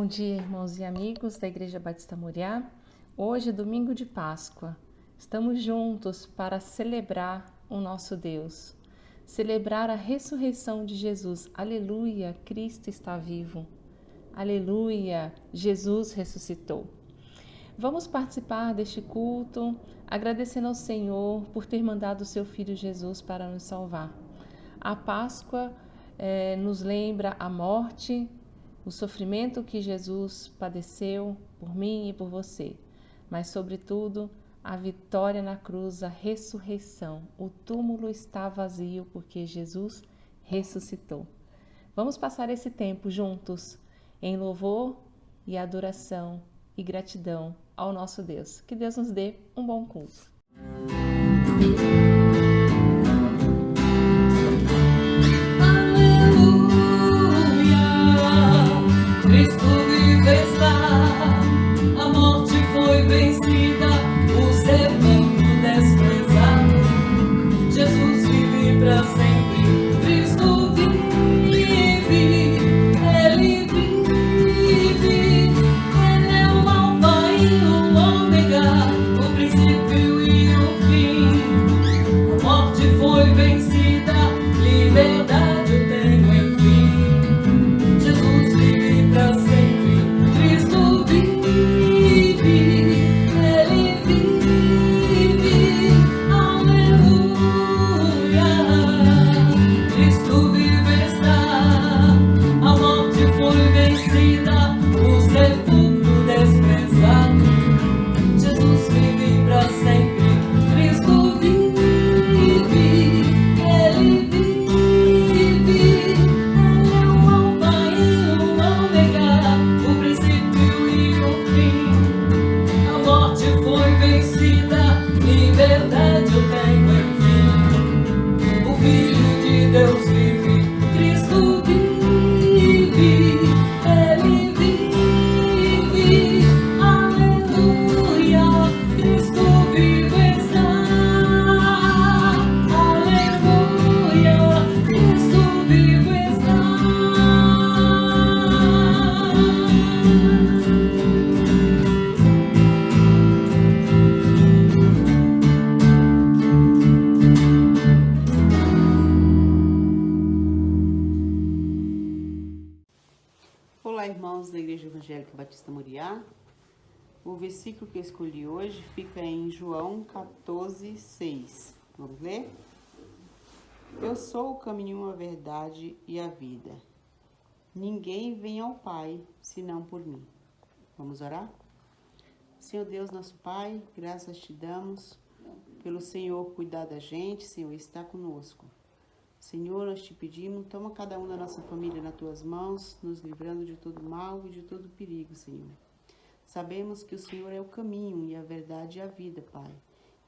Bom dia, irmãos e amigos da Igreja Batista Moriá. Hoje, domingo de Páscoa, estamos juntos para celebrar o nosso Deus, celebrar a ressurreição de Jesus. Aleluia, Cristo está vivo. Aleluia, Jesus ressuscitou. Vamos participar deste culto, agradecendo ao Senhor por ter mandado o seu Filho Jesus para nos salvar. A Páscoa nos lembra a morte, o sofrimento que Jesus padeceu por mim e por você, mas sobretudo a vitória na cruz, a ressurreição. O túmulo está vazio porque Jesus ressuscitou. Vamos passar esse tempo juntos em louvor e adoração e gratidão ao nosso Deus. Que Deus nos dê um bom culto. Cristo vive está, a morte foi vencida, o sepulcro desprezado, Jesus vive para sempre, Cristo vive, Ele vive, Ele é o Alfa e o Ômega, o princípio e o fim, a morte foi vencida, liberdade eu tenho enfim. Olá, irmãos da Igreja Evangélica Batista Moriá. O versículo que eu escolhi hoje fica em João 14:6. Vamos ler? Eu sou o caminho, a verdade e a vida. Ninguém vem ao Pai senão por mim. Vamos orar? Senhor Deus, nosso Pai, graças te damos pelo Senhor cuidar da gente, Senhor, está conosco. Senhor, nós te pedimos, toma cada um da nossa família nas tuas mãos, nos livrando de todo mal e de todo perigo, Senhor. Sabemos que o Senhor é o caminho e a verdade e a vida, Pai.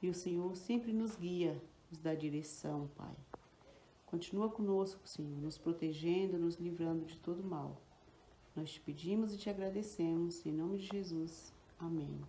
E o Senhor sempre nos guia, nos dá direção, Pai. Continua conosco, Senhor, nos protegendo, nos livrando de todo mal. Nós te pedimos e te agradecemos, em nome de Jesus. Amém.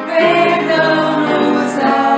Perdão nos dá.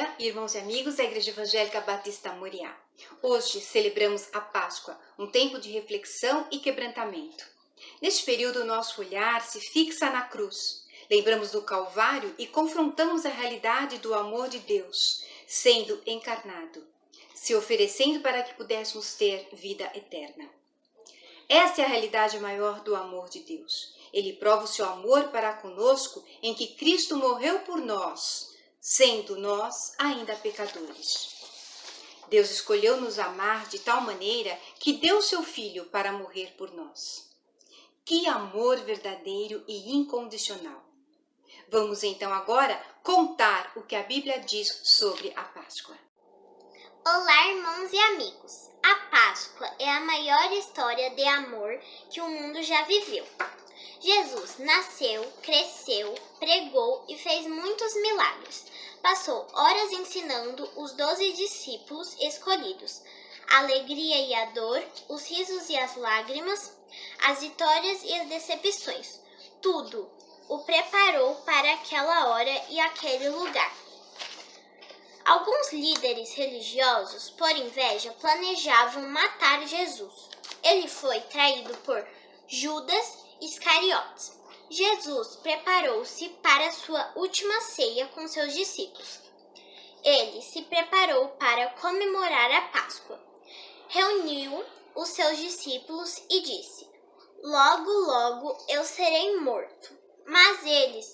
dia, irmãos e amigos da Igreja Evangélica Batista Moriá. Hoje celebramos a Páscoa, um tempo de reflexão e quebrantamento. Neste período, o nosso olhar se fixa na cruz. Lembramos do Calvário e confrontamos a realidade do amor de Deus, sendo encarnado, se oferecendo para que pudéssemos ter vida eterna. Esta é a realidade maior do amor de Deus. Ele prova o seu amor para conosco em que Cristo morreu por nós, sendo nós ainda pecadores. Deus escolheu nos amar de tal maneira que deu seu Filho para morrer por nós. Que amor verdadeiro e incondicional! Vamos então agora contar o que a Bíblia diz sobre a Páscoa. Olá, irmãos e amigos! A Páscoa é a maior história de amor que o mundo já viveu. Jesus nasceu, cresceu, pregou e fez muitos milagres. Passou horas ensinando os 12 discípulos escolhidos. A alegria e a dor, os risos e as lágrimas, as vitórias e as decepções. Tudo o preparou para aquela hora e aquele lugar. Alguns líderes religiosos, por inveja, planejavam matar Jesus. Ele foi traído por Judas Iscariotes. Jesus preparou-se para sua última ceia com seus discípulos. Ele se preparou para comemorar a Páscoa. Reuniu os seus discípulos e disse: "Logo, logo eu serei morto." Mas eles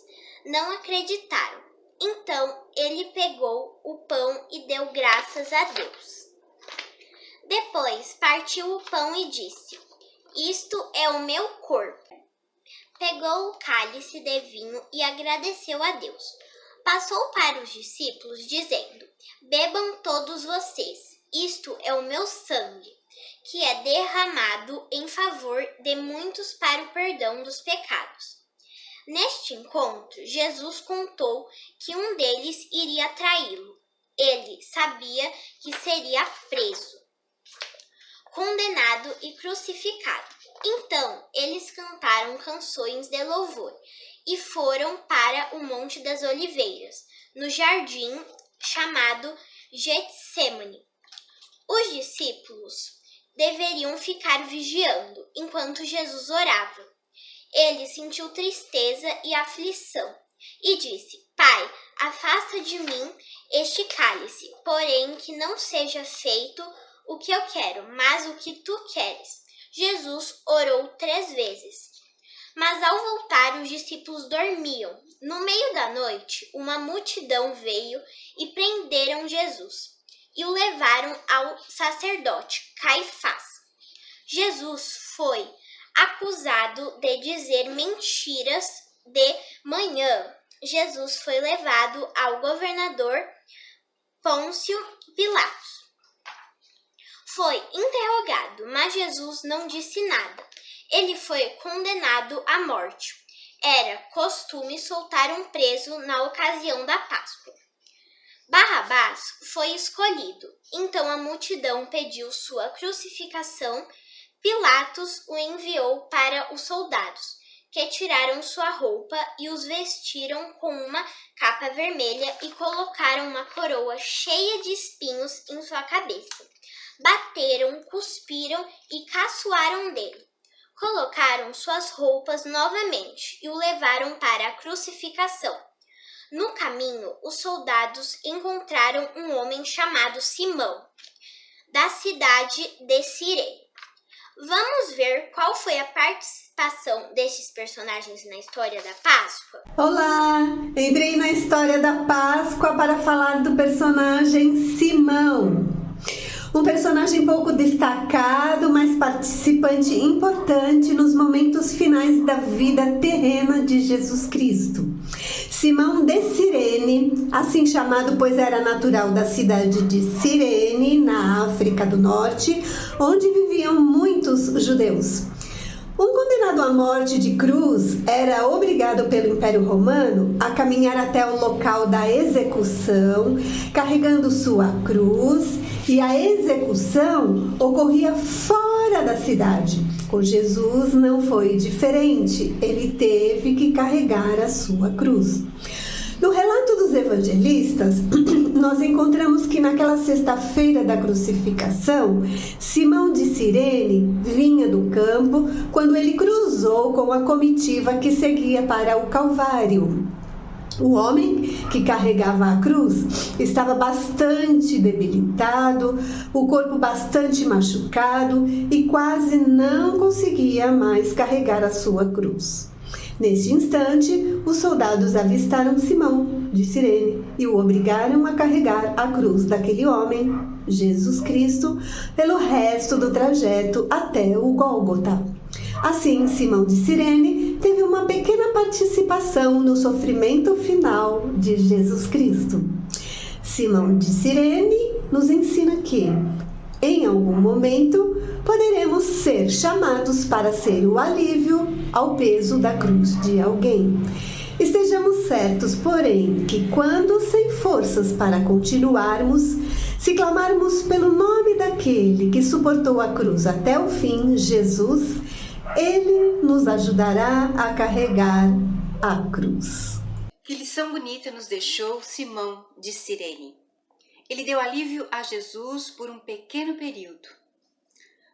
não acreditaram. Então ele pegou o pão e deu graças a Deus. Depois partiu o pão e disse: "Isto é o meu corpo." Pegou o cálice de vinho e agradeceu a Deus. Passou para os discípulos, dizendo: "Bebam todos vocês. Isto é o meu sangue, que é derramado em favor de muitos para o perdão dos pecados." Neste encontro, Jesus contou que um deles iria traí-lo. Ele sabia que seria preso, condenado e crucificado. Então, eles cantaram canções de louvor e foram para o Monte das Oliveiras, no jardim chamado Getsêmani. Os discípulos deveriam ficar vigiando enquanto Jesus orava. Ele sentiu tristeza e aflição e disse: "Pai, afasta de mim este cálice, porém que não seja feito o que eu quero, mas o que tu queres." Jesus orou 3 vezes. Mas ao voltar, os discípulos dormiam. No meio da noite, uma multidão veio e prenderam Jesus e o levaram ao sacerdote Caifás. Jesus foi acusado de dizer mentiras. De manhã, Jesus foi levado ao governador Pôncio Pilatos. Foi interrogado, mas Jesus não disse nada. Ele foi condenado à morte. Era costume soltar um preso na ocasião da Páscoa. Barrabás foi escolhido. Então a multidão pediu sua crucificação. Pilatos o enviou para os soldados, que tiraram sua roupa e os vestiram com uma capa vermelha e colocaram uma coroa cheia de espinhos em sua cabeça. Bateram, cuspiram e caçoaram dele. Colocaram suas roupas novamente e o levaram para a crucificação. No caminho, os soldados encontraram um homem chamado Simão, da cidade de Cirene. Vamos ver qual foi a participação desses personagens na história da Páscoa? Olá! Entrei na história da Páscoa para falar do personagem Simão. Um personagem pouco destacado, mas participante importante nos momentos finais da vida terrena de Jesus Cristo. Simão de Cirene, assim chamado pois era natural da cidade de Cirene, na África do Norte, onde viviam muitos judeus. Um condenado à morte de cruz era obrigado pelo Império Romano a caminhar até o local da execução, carregando sua cruz, e a execução ocorria fora da cidade. Com Jesus não foi diferente, ele teve que carregar a sua cruz. No relato dos evangelistas, nós encontramos que naquela sexta-feira da crucificação, Simão de Cirene vinha do campo quando ele cruzou com a comitiva que seguia para o Calvário. O homem que carregava a cruz estava bastante debilitado, o corpo bastante machucado e quase não conseguia mais carregar a sua cruz. Neste instante, os soldados avistaram Simão de Cirene e o obrigaram a carregar a cruz daquele homem, Jesus Cristo, pelo resto do trajeto até o Gólgota. Assim, Simão de Cirene teve uma pequena participação no sofrimento final de Jesus Cristo. Simão de Cirene nos ensina que, em algum momento, poderemos ser chamados para ser o alívio ao peso da cruz de alguém. Estejamos certos, porém, que quando sem forças para continuarmos, se clamarmos pelo nome daquele que suportou a cruz até o fim, Jesus, ele nos ajudará a carregar a cruz. Que lição bonita nos deixou Simão de Cirene. Ele deu alívio a Jesus por um pequeno período.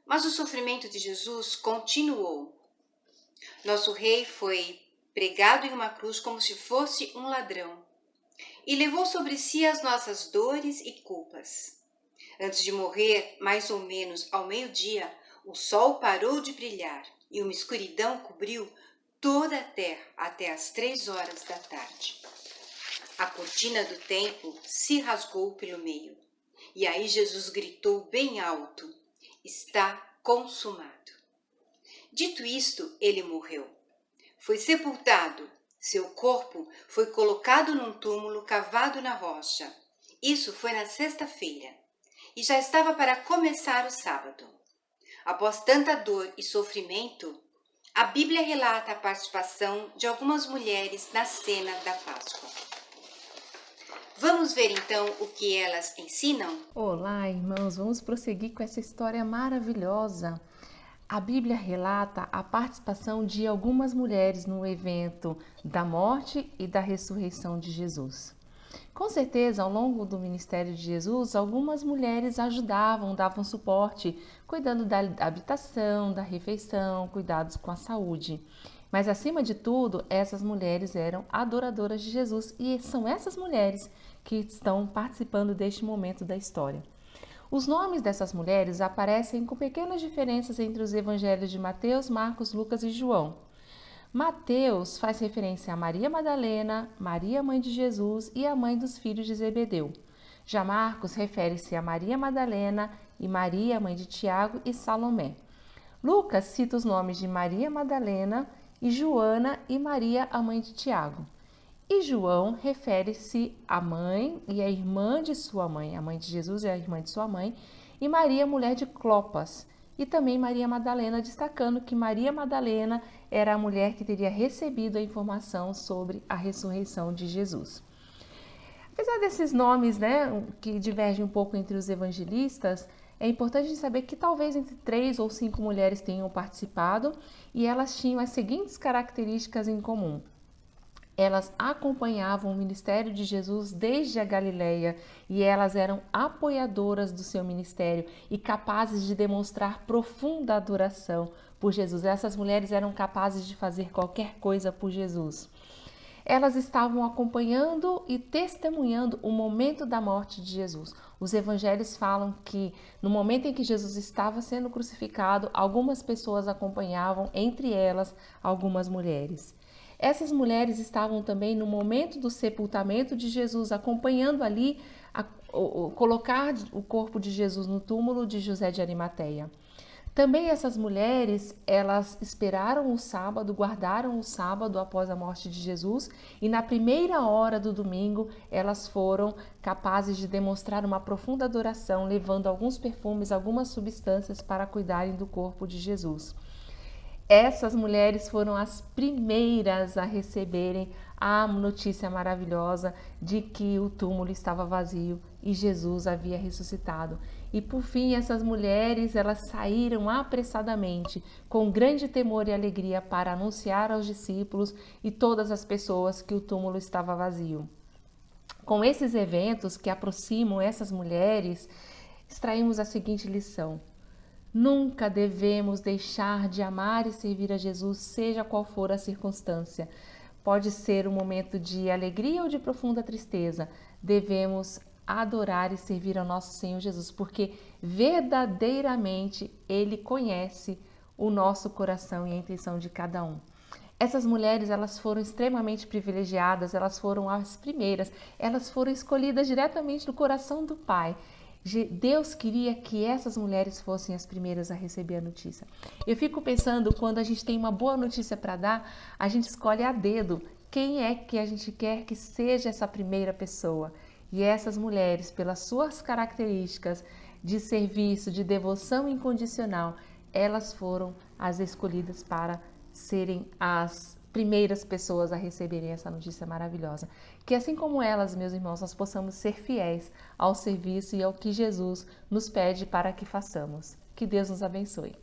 Mas o sofrimento de Jesus continuou. Nosso rei foi pregado em uma cruz como se fosse um ladrão e levou sobre si as nossas dores e culpas. Antes de morrer, mais ou menos ao meio-dia, o sol parou de brilhar e uma escuridão cobriu toda a terra até às 3 horas da tarde. A cortina do templo se rasgou pelo meio. E aí Jesus gritou bem alto: está consumado. Dito isto, ele morreu. Foi sepultado. Seu corpo foi colocado num túmulo cavado na rocha. Isso foi na sexta-feira. E já estava para começar o sábado. Após tanta dor e sofrimento, a Bíblia relata a participação de algumas mulheres na cena da Páscoa. Vamos ver então o que elas ensinam? Olá, irmãos, vamos prosseguir com essa história maravilhosa. A Bíblia relata a participação de algumas mulheres no evento da morte e da ressurreição de Jesus. Com certeza, ao longo do ministério de Jesus, algumas mulheres ajudavam, davam suporte, cuidando da habitação, da refeição, cuidados com a saúde. Mas, acima de tudo, essas mulheres eram adoradoras de Jesus e são essas mulheres que estão participando deste momento da história. Os nomes dessas mulheres aparecem com pequenas diferenças entre os evangelhos de Mateus, Marcos, Lucas e João. Mateus faz referência a Maria Madalena, Maria, mãe de Jesus, e a mãe dos filhos de Zebedeu. Já Marcos refere-se a Maria Madalena e Maria, mãe de Tiago e Salomé. Lucas cita os nomes de Maria Madalena e Joana e Maria, a mãe de Tiago. E João refere-se à mãe e à irmã de sua mãe. A mãe de Jesus é a irmã de sua mãe. E Maria, mulher de Clopas. E também Maria Madalena, destacando que Maria Madalena era a mulher que teria recebido a informação sobre a ressurreição de Jesus. Apesar desses nomes, que divergem um pouco entre os evangelistas, é importante saber que talvez entre 3 ou 5 mulheres tenham participado e elas tinham as seguintes características em comum. Elas acompanhavam o ministério de Jesus desde a Galileia e elas eram apoiadoras do seu ministério e capazes de demonstrar profunda adoração por Jesus. Essas mulheres eram capazes de fazer qualquer coisa por Jesus. Elas estavam acompanhando e testemunhando o momento da morte de Jesus. Os evangelhos falam que no momento em que Jesus estava sendo crucificado, algumas pessoas acompanhavam, entre elas algumas mulheres. Essas mulheres estavam também no momento do sepultamento de Jesus, acompanhando ali colocar o corpo de Jesus no túmulo de José de Arimateia. Também essas mulheres, elas esperaram o sábado, guardaram o sábado após a morte de Jesus e na primeira hora do domingo elas foram capazes de demonstrar uma profunda adoração, levando alguns perfumes, algumas substâncias para cuidarem do corpo de Jesus. Essas mulheres foram as primeiras a receberem a notícia maravilhosa de que o túmulo estava vazio e Jesus havia ressuscitado. E por fim, essas mulheres, elas saíram apressadamente, com grande temor e alegria, para anunciar aos discípulos e todas as pessoas que o túmulo estava vazio. Com esses eventos que aproximam essas mulheres, extraímos a seguinte lição: nunca devemos deixar de amar e servir a Jesus, seja qual for a circunstância. Pode ser um momento de alegria ou de profunda tristeza. Devemos adorar e servir ao nosso Senhor Jesus, porque verdadeiramente Ele conhece o nosso coração e a intenção de cada um. Essas mulheres, elas foram extremamente privilegiadas, elas foram as primeiras, elas foram escolhidas diretamente do coração do Pai. Deus queria que essas mulheres fossem as primeiras a receber a notícia. Eu fico pensando, quando a gente tem uma boa notícia para dar, a gente escolhe a dedo quem é que a gente quer que seja essa primeira pessoa. E essas mulheres, pelas suas características de serviço, de devoção incondicional, elas foram as escolhidas para serem as primeiras pessoas a receberem essa notícia maravilhosa. Que assim como elas, meus irmãos, nós possamos ser fiéis ao serviço e ao que Jesus nos pede para que façamos. Que Deus nos abençoe.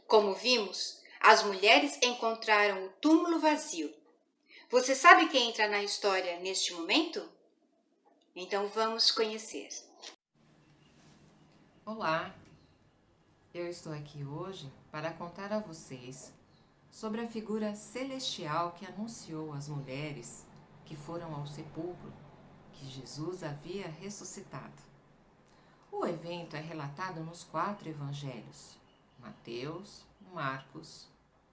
Como vimos, as mulheres encontraram o túmulo vazio. Você sabe quem entra na história neste momento? Então vamos conhecer. Olá, eu estou aqui hoje para contar a vocês sobre a figura celestial que anunciou às mulheres que foram ao sepulcro que Jesus havia ressuscitado. O evento é relatado nos 4 evangelhos: Mateus, Marcos,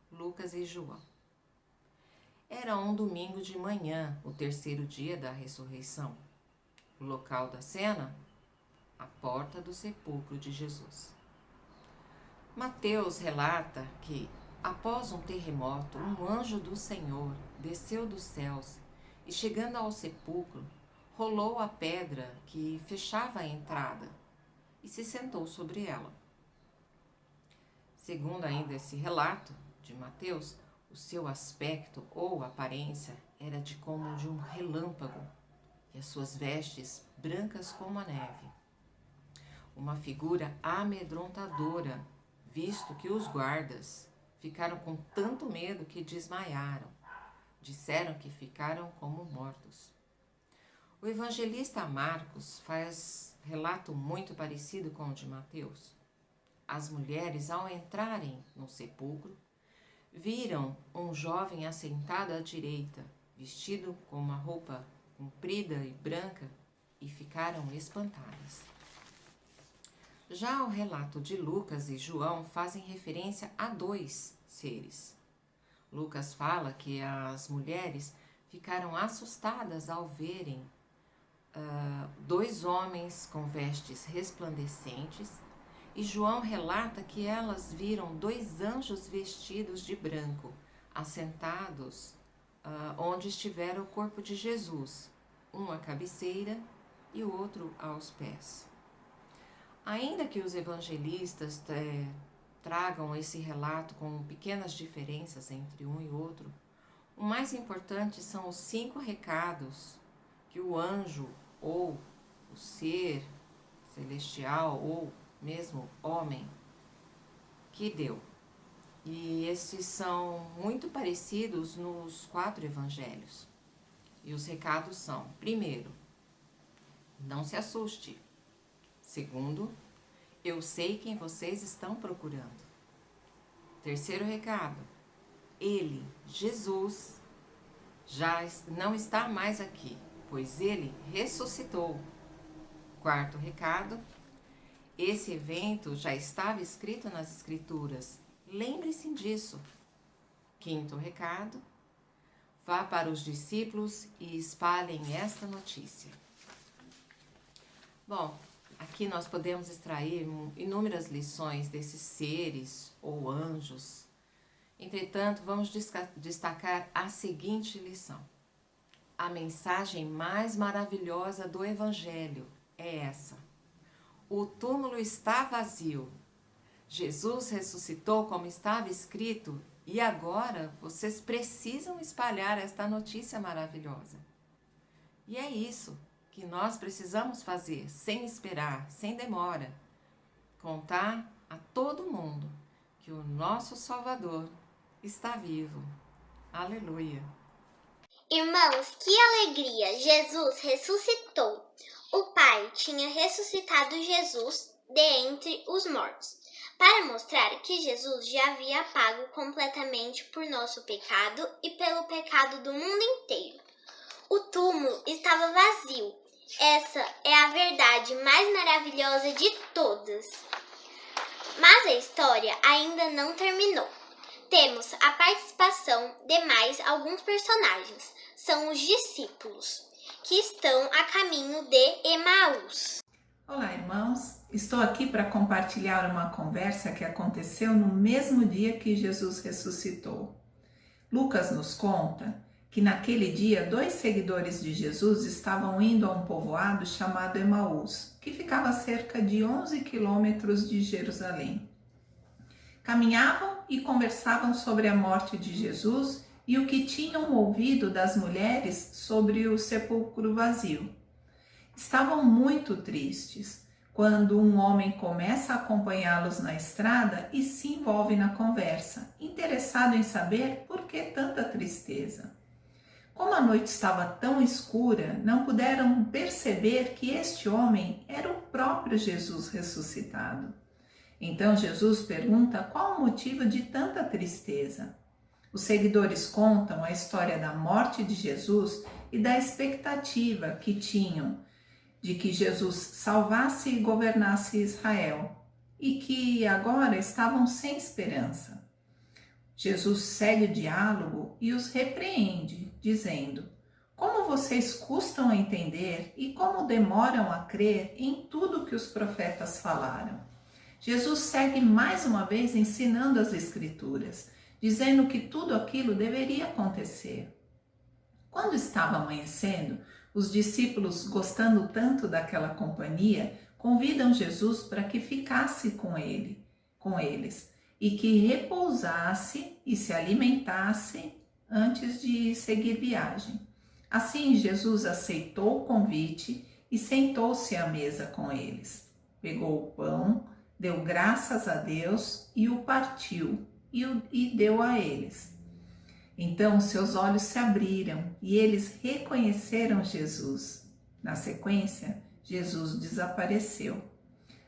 Lucas e João. Era um domingo de manhã, o 3º dia da ressurreição. O local da cena? A porta do sepulcro de Jesus. Mateus relata que, após um terremoto, um anjo do Senhor desceu dos céus e, chegando ao sepulcro, rolou a pedra que fechava a entrada e se sentou sobre ela. Segundo ainda esse relato de Mateus, o seu aspecto ou aparência era como de um relâmpago e as suas vestes brancas como a neve. Uma figura amedrontadora, visto que os guardas ficaram com tanto medo que desmaiaram. Disseram que ficaram como mortos. O evangelista Marcos faz relato muito parecido com o de Mateus. As mulheres, ao entrarem no sepulcro, viram um jovem assentado à direita, vestido com uma roupa comprida e branca, e ficaram espantadas. Já o relato de Lucas e João fazem referência a 2 seres. Lucas fala que as mulheres ficaram assustadas ao verem 2 homens com vestes resplandecentes, e João relata que elas viram 2 anjos vestidos de branco, assentados onde estivera o corpo de Jesus, um à cabeceira e o outro aos pés. Ainda que os evangelistas tragam esse relato com pequenas diferenças entre um e outro, o mais importante são os 5 recados que o anjo ou o ser celestial ou mesmo homem que deu. E esses são muito parecidos nos 4 evangelhos. E os recados são: primeiro, não se assuste. Segundo, eu sei quem vocês estão procurando. Terceiro recado, ele, Jesus, já não está mais aqui, pois ele ressuscitou. Quarto recado, esse evento já estava escrito nas Escrituras. Lembre-se disso. Quinto recado, vá para os discípulos e espalhem esta notícia. Bom, aqui nós podemos extrair inúmeras lições desses seres ou anjos. Entretanto, vamos destacar a seguinte lição. A mensagem mais maravilhosa do Evangelho é essa: o túmulo está vazio. Jesus ressuscitou como estava escrito e agora vocês precisam espalhar esta notícia maravilhosa. E é isso que nós precisamos fazer, sem esperar, sem demora. Contar a todo mundo que o nosso Salvador está vivo. Aleluia! Irmãos, que alegria! Jesus ressuscitou. O Pai tinha ressuscitado Jesus de entre os mortos, para mostrar que Jesus já havia pago completamente por nosso pecado e pelo pecado do mundo inteiro. O túmulo estava vazio. Essa é a verdade mais maravilhosa de todas. Mas a história ainda não terminou. Temos a participação de mais alguns personagens. São os discípulos, que estão a caminho de Emaús. Olá, irmãos! Estou aqui para compartilhar uma conversa que aconteceu no mesmo dia que Jesus ressuscitou. Lucas nos conta que naquele dia 2 seguidores de Jesus estavam indo a um povoado chamado Emaús, que ficava a cerca de 11 quilômetros de Jerusalém. Caminhavam e conversavam sobre a morte de Jesus e o que tinham ouvido das mulheres sobre o sepulcro vazio. Estavam muito tristes quando um homem começa a acompanhá-los na estrada e se envolve na conversa, interessado em saber por que tanta tristeza. Como a noite estava tão escura, não puderam perceber que este homem era o próprio Jesus ressuscitado. Então Jesus pergunta qual o motivo de tanta tristeza. Os seguidores contam a história da morte de Jesus e da expectativa que tinham de que Jesus salvasse e governasse Israel, e que agora estavam sem esperança. Jesus segue o diálogo e os repreende, dizendo: como vocês custam a entender e como demoram a crer em tudo que os profetas falaram. Jesus segue mais uma vez ensinando as Escrituras, dizendo que tudo aquilo deveria acontecer. Quando estava amanhecendo, os discípulos, gostando tanto daquela companhia, convidam Jesus para que ficasse com eles e que repousasse e se alimentasse antes de seguir viagem. Assim, Jesus aceitou o convite e sentou-se à mesa com eles. Pegou o pão, deu graças a Deus e o partiu e deu a eles. Então seus olhos se abriram e eles reconheceram Jesus. Na sequência, Jesus desapareceu.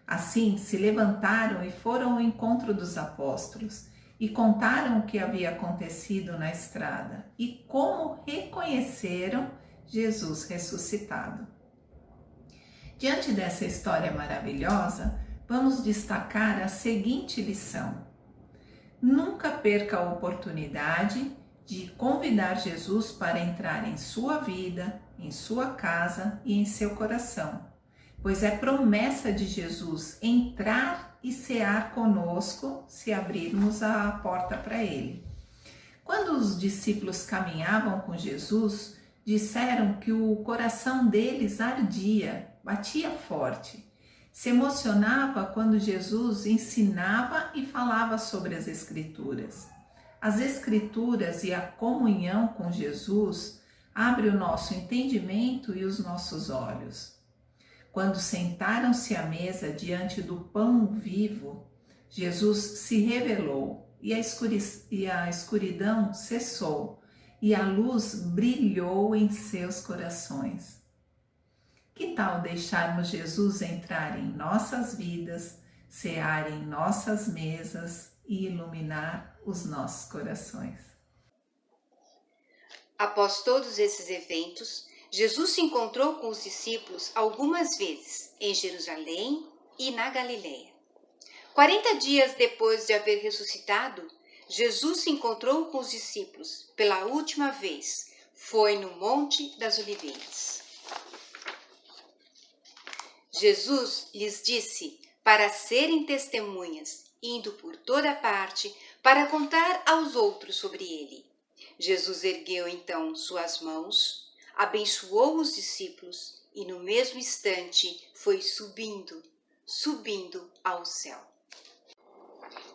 Assim, se levantaram e foram ao encontro dos apóstolos e contaram o que havia acontecido na estrada e como reconheceram Jesus ressuscitado. Diante dessa história maravilhosa, vamos destacar a seguinte lição: nunca perca a oportunidade de convidar Jesus para entrar em sua vida, em sua casa e em seu coração, pois é promessa de Jesus entrar e cear conosco se abrirmos a porta para ele. Quando os discípulos caminhavam com Jesus, disseram que o coração deles ardia, batia forte. Se emocionava quando Jesus ensinava e falava sobre as Escrituras. As Escrituras e a comunhão com Jesus abrem o nosso entendimento e os nossos olhos. Quando sentaram-se à mesa diante do pão vivo, Jesus se revelou e a escuridão cessou e a luz brilhou em seus corações. Que tal deixarmos Jesus entrar em nossas vidas, cear em nossas mesas e iluminar os nossos corações? Após todos esses eventos, Jesus se encontrou com os discípulos algumas vezes em Jerusalém e na Galileia. 40 dias depois de haver ressuscitado, Jesus se encontrou com os discípulos pela última vez. Foi no Monte das Oliveiras. Jesus lhes disse para serem testemunhas, indo por toda parte para contar aos outros sobre ele. Jesus ergueu então suas mãos, abençoou os discípulos e no mesmo instante foi subindo ao céu.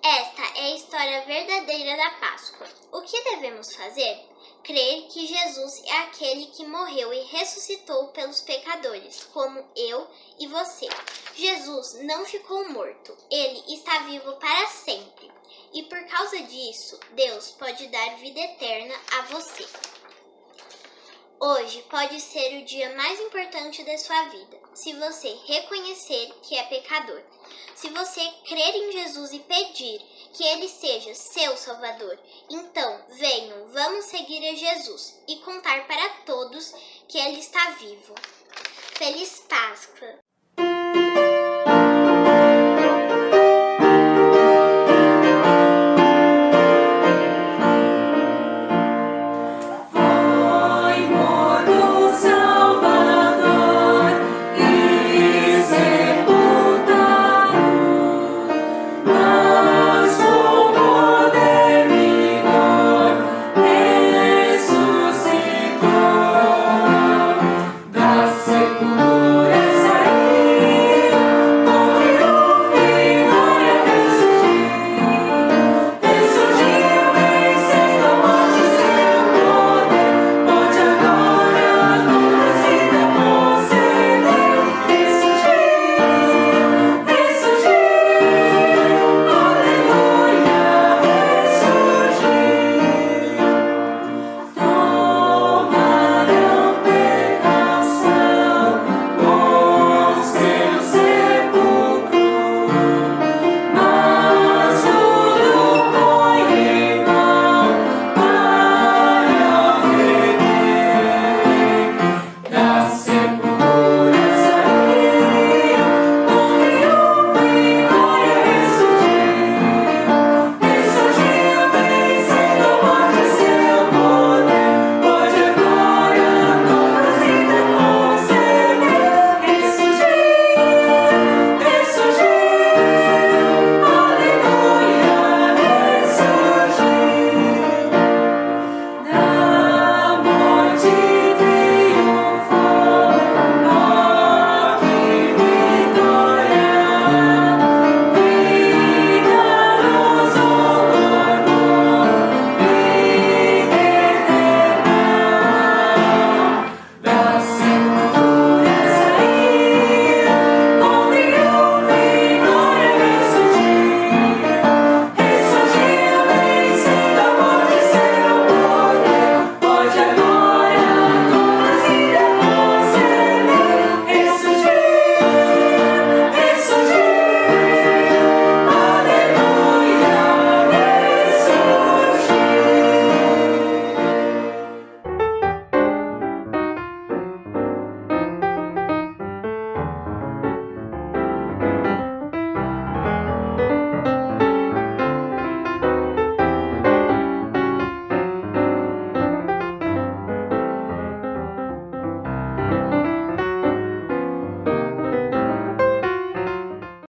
Esta é a história verdadeira da Páscoa. O que devemos fazer? Crer que Jesus é aquele que morreu e ressuscitou pelos pecadores, como eu e você. Jesus não ficou morto, ele está vivo para sempre. E por causa disso, Deus pode dar vida eterna a você. Hoje pode ser o dia mais importante da sua vida, se você reconhecer que é pecador. Se você crer em Jesus e pedir que Ele seja seu Salvador, então venham, vamos seguir a Jesus e contar para todos que Ele está vivo. Feliz Páscoa!